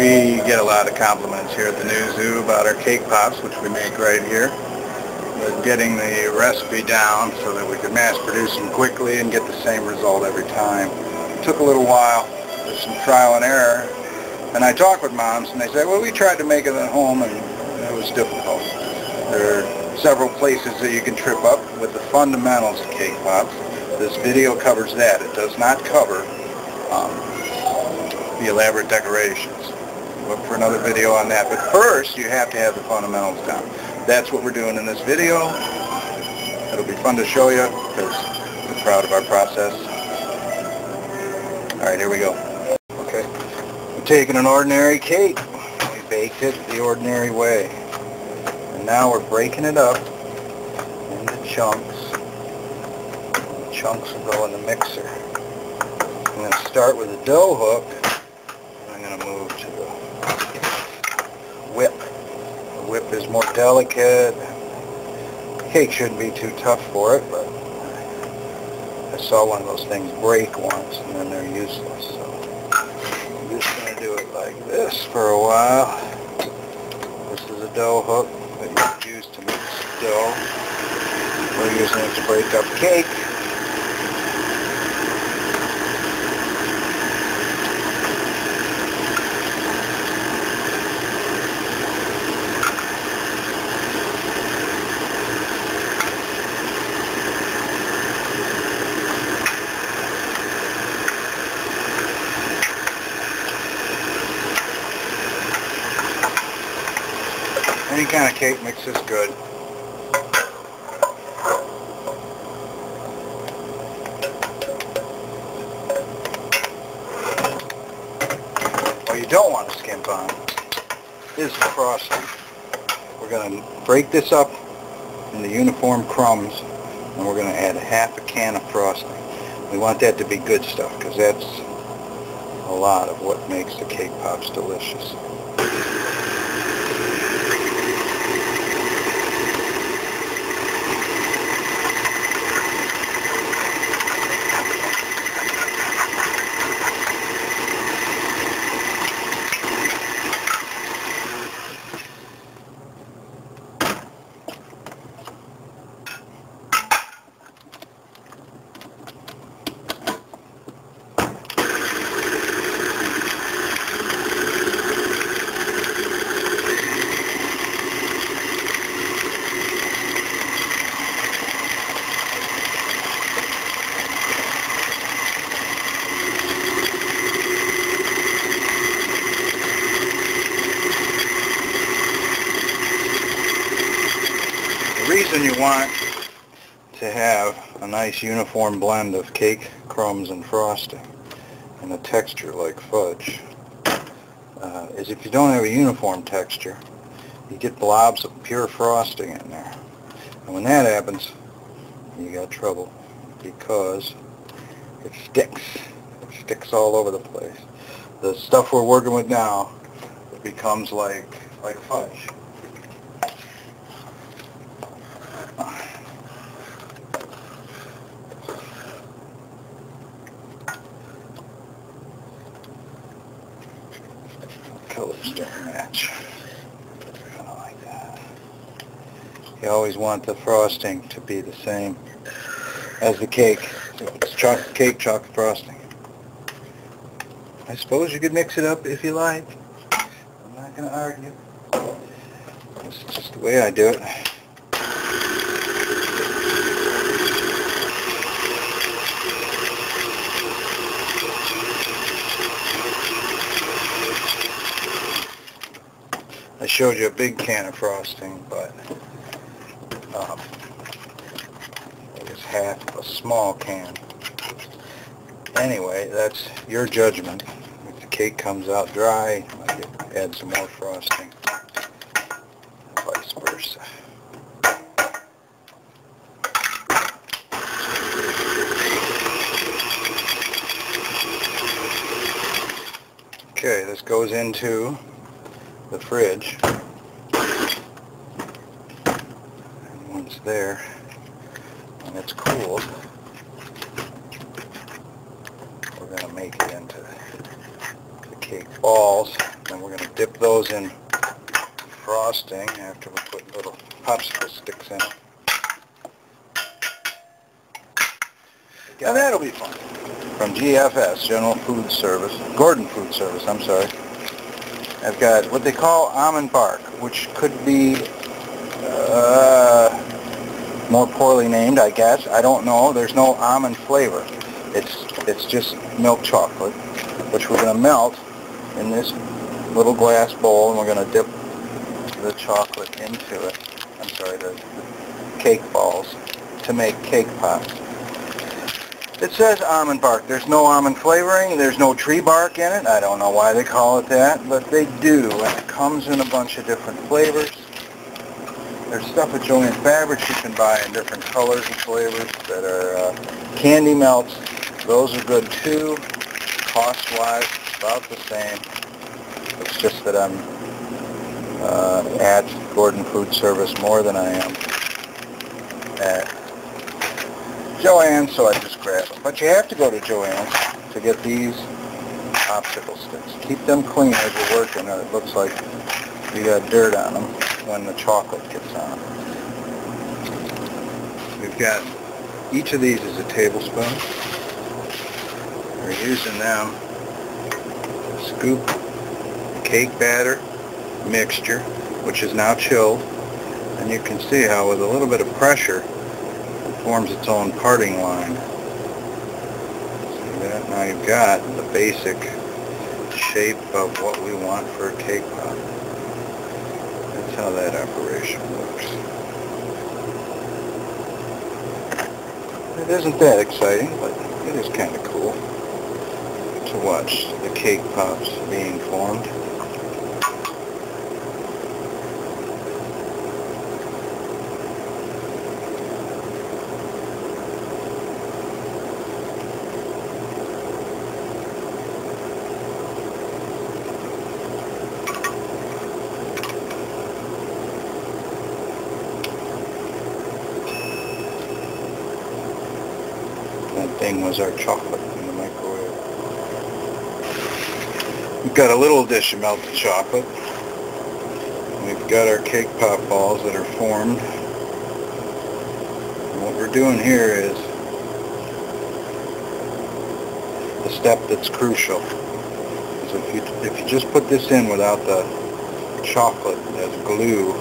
We get a lot of compliments here at the New Zoo about our cake pops, which we make right here. But getting the recipe down so that we could mass produce them quickly and get the same result every time. It took a little while. There's some trial and error. And I talk with moms and they say, well, we tried to make it at home and it was difficult. There are several places that you can trip up with the fundamentals of cake pops. This video covers that. It does not cover the elaborate decorations. Look for another video on that. But first, you have to have the fundamentals down. That's what we're doing in this video. It'll be fun to show you because we're proud of our process. Alright, here we go. Okay. We're taking an ordinary cake. We baked it the ordinary way. And now we're breaking it up into chunks. The chunks will go in the mixer. I'm going to start with a dough hook. I'm going to move to the whip. The whip is more delicate. The cake shouldn't be too tough for it, but I saw one of those things break once and then they're useless. So I'm just going to do it like this for a while. This is a dough hook that you can use to mix dough. We're using it to break up cake. Any kind of cake mix is good. What you don't want to skimp on is the frosting. We're going to break this up into uniform crumbs and we're going to add half a can of frosting. We want that to be good stuff because that's a lot of what makes the cake pops delicious. The reason you want to have a nice uniform blend of cake crumbs and frosting and a texture like fudge is if you don't have a uniform texture, you get blobs of pure frosting in there. And when that happens, you got trouble because it sticks. It sticks all over the place. The stuff we're working with now, it becomes like fudge. Colors don't match. Kind of like that. You always want the frosting to be the same as the cake. So it's chocolate cake, chocolate frosting. I suppose you could mix it up if you like. I'm not going to argue. This is just the way I do it. I showed you a big can of frosting, but it's half of a small can. Anyway, that's your judgment. If the cake comes out dry, you might add some more frosting, vice versa. Okay, this goes into the fridge, and once there and it's cooled, we're going to make it into the cake cake balls, and we're going to dip those in frosting after we put little popsicle sticks in it. And that'll be fun. From GFS, General Food Service, Gordon Food Service, I'm sorry. I've got what they call almond bark, which could be more poorly named, I guess. I don't know. There's no almond flavor. It's just milk chocolate, which we're going to melt in this little glass bowl, and we're going to dip the chocolate into it. I'm sorry, the cake balls to make cake pops. It says almond bark. There's no almond flavoring. There's no tree bark in it. I don't know why they call it that, but they do. And it comes in a bunch of different flavors. There's stuff at Joann Fabrics you can buy in different colors and flavors that are candy melts. Those are good too. Cost-wise, about the same. It's just that I'm at Gordon Food Service more than I am at Joann, so I just grab them. But you have to go to Joann's to get these popsicle sticks. Keep them clean as you're working, or it looks like you got dirt on them when the chocolate gets on. We've got, each of these is a tablespoon. We're using them to scoop cake batter mixture, which is now chilled, and you can see how with a little bit of pressure it forms its own parting line. See that? Now you've got the basic shape of what we want for a cake pop. That's how that operation works. It isn't that exciting, but it is kind of cool to watch the cake pops being formed. That thing was our chocolate in the microwave. We've got a little dish of melted chocolate. We've got our cake pop balls that are formed. And what we're doing here is the step that's crucial. So if you just put this in without the chocolate as glue,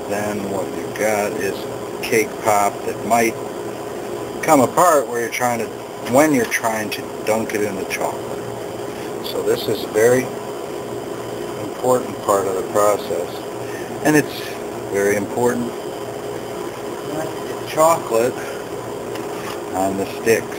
then what you've got is cake pop that might come apart when you're trying to dunk it in the chocolate. So this is a very important part of the process, and it's very important not to get chocolate on the sticks.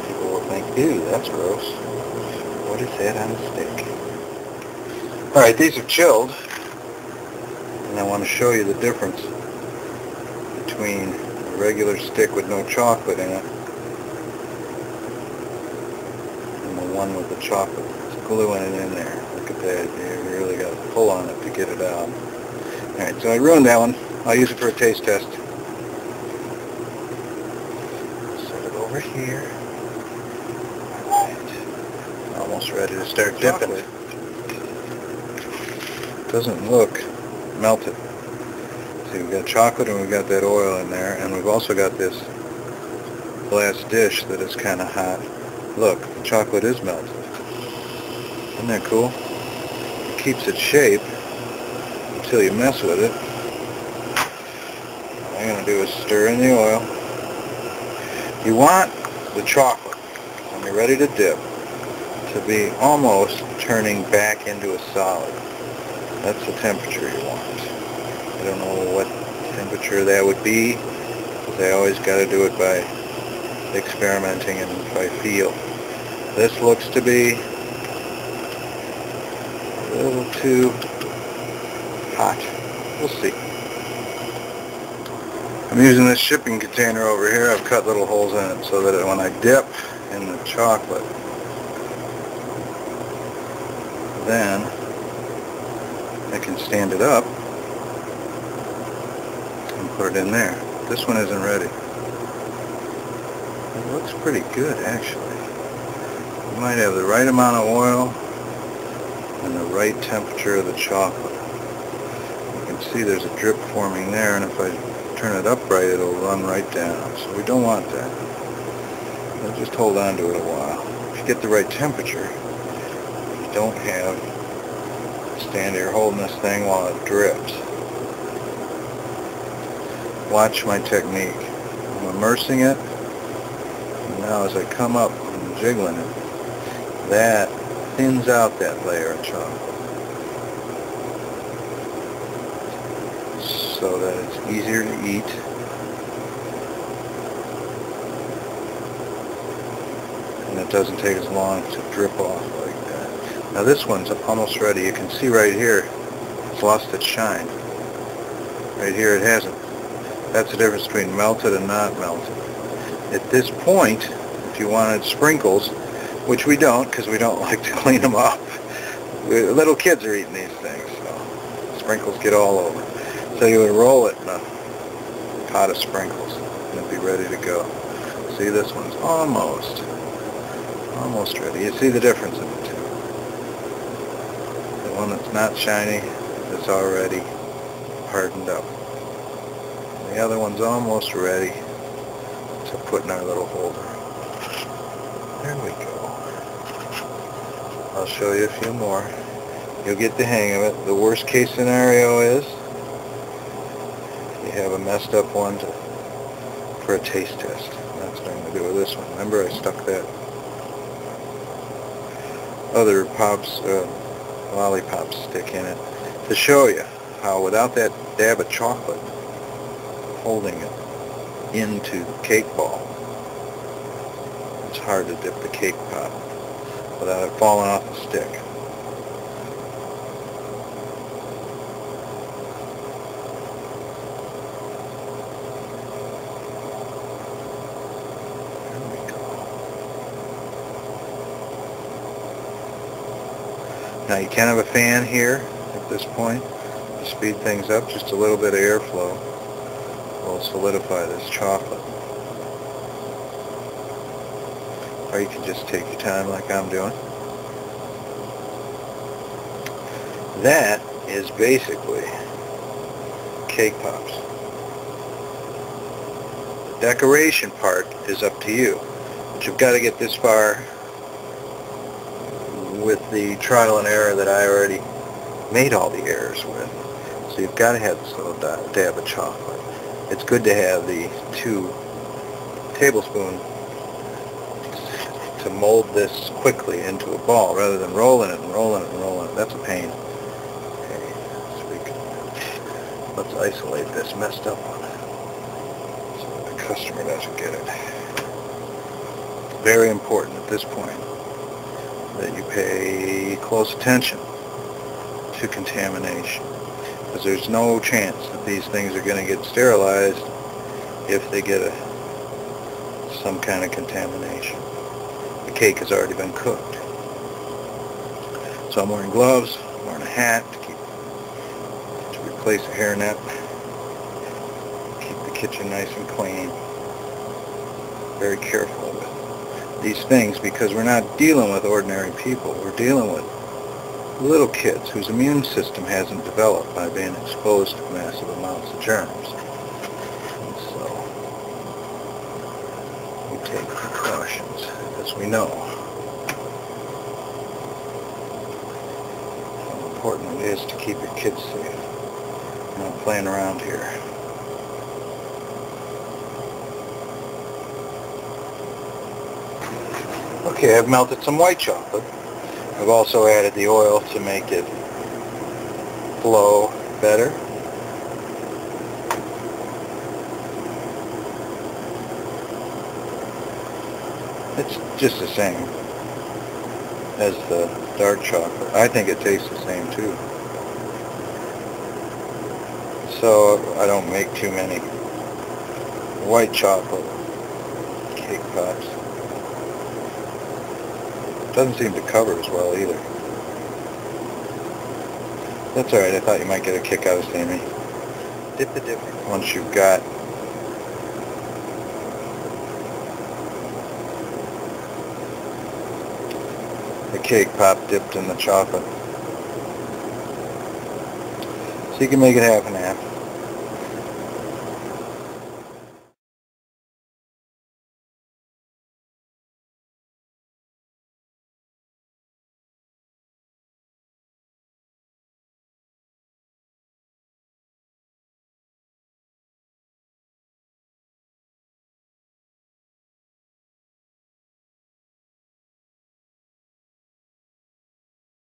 People will think, ew, that's gross. What is that on a stick? Alright, these are chilled, and I want to show you the difference between a regular stick with no chocolate in it and the one with the chocolate that's gluing it in there. Look at that. You really got to pull on it to get it out. Alright, so I ruined that one. I'll use it for a taste test. Set it over here. Alright. Almost ready to start dipping it. Doesn't look melted. See, we've got chocolate and we've got that oil in there, and we've also got this glass dish that is kind of hot. Look, the chocolate is melted. Isn't that cool? It keeps its shape until you mess with it. All I'm going to do is stir in the oil. You want the chocolate, when you're ready to dip, to be almost turning back into a solid. That's the temperature you want. I don't know what temperature that would be, because I always got to do it by experimenting and by feel. This looks to be a little too hot. We'll see. I'm using this shipping container over here. I've cut little holes in it so that when I dip in the chocolate, then I can stand it up and put it in there. This one isn't ready. It looks pretty good, actually. You might have the right amount of oil and the right temperature of the chocolate. You can see there's a drip forming there, and if I turn it up right, it'll run right down. So we don't want that. So just hold on to it a while. If you get the right temperature, you don't have to stand here holding this thing while it drips. Watch my technique. I'm immersing it, and now as I come up and jiggling it, that thins out that layer of chocolate so that it's easier to eat. And it doesn't take as long to drip off like that. Now this one's almost ready. You can see right here it's lost its shine. Right here it hasn't. That's the difference between melted and not melted. At this point, if you wanted sprinkles, which we don't because we don't like to clean them up. Little kids are eating these things, so sprinkles get all over. So you would roll it in a pot of sprinkles and it'd be ready to go. See, this one's almost ready. You see the difference in the two. The one that's not shiny is already hardened up. The other one's almost ready to put in our little holder. There we go. I'll show you a few more. You'll get the hang of it. The worst case scenario is you have a messed up one for a taste test. That's what I'm going to do with this one. Remember I stuck that other lollipop stick in it to show you how without that dab of chocolate holding it into the cake ball, it's hard to dip the cake pot without it falling off the stick. There we go. Now you can have a fan here at this point to speed things up. Just a little bit of airflow will solidify this chocolate. Or you can just take your time like I'm doing. That is basically cake pops. The decoration part is up to you. But you've got to get this far with the trial and error that I already made all the errors with. So you've got to have this little dab of chocolate. It's good to have the 2 tablespoons to mold this quickly into a ball rather than rolling it and rolling it and rolling it. That's a pain. Okay, so let's isolate this messed up one so that the customer doesn't get it. Very important at this point that you pay close attention to contamination, because there's no chance that these things are going to get sterilized if they get some kind of contamination. The cake has already been cooked. So I'm wearing gloves, I'm wearing a hat to replace a hairnet, keep the kitchen nice and clean. Very careful with these things because we're not dealing with ordinary people. We're dealing with little kids whose immune system hasn't developed by being exposed to massive amounts of germs. And so we take precautions, as we know how important it is to keep your kids safe. We're not playing around here. Okay, I've melted some white chocolate. I've also added the oil to make it flow better. It's just the same as the dark chocolate. I think it tastes the same too. So I don't make too many white chocolate cake pops. Doesn't seem to cover as well either. That's alright, I thought you might get a kick out of seeing me dip the difference. Once you've got the cake pop dipped in the chocolate. So you can make it half and half.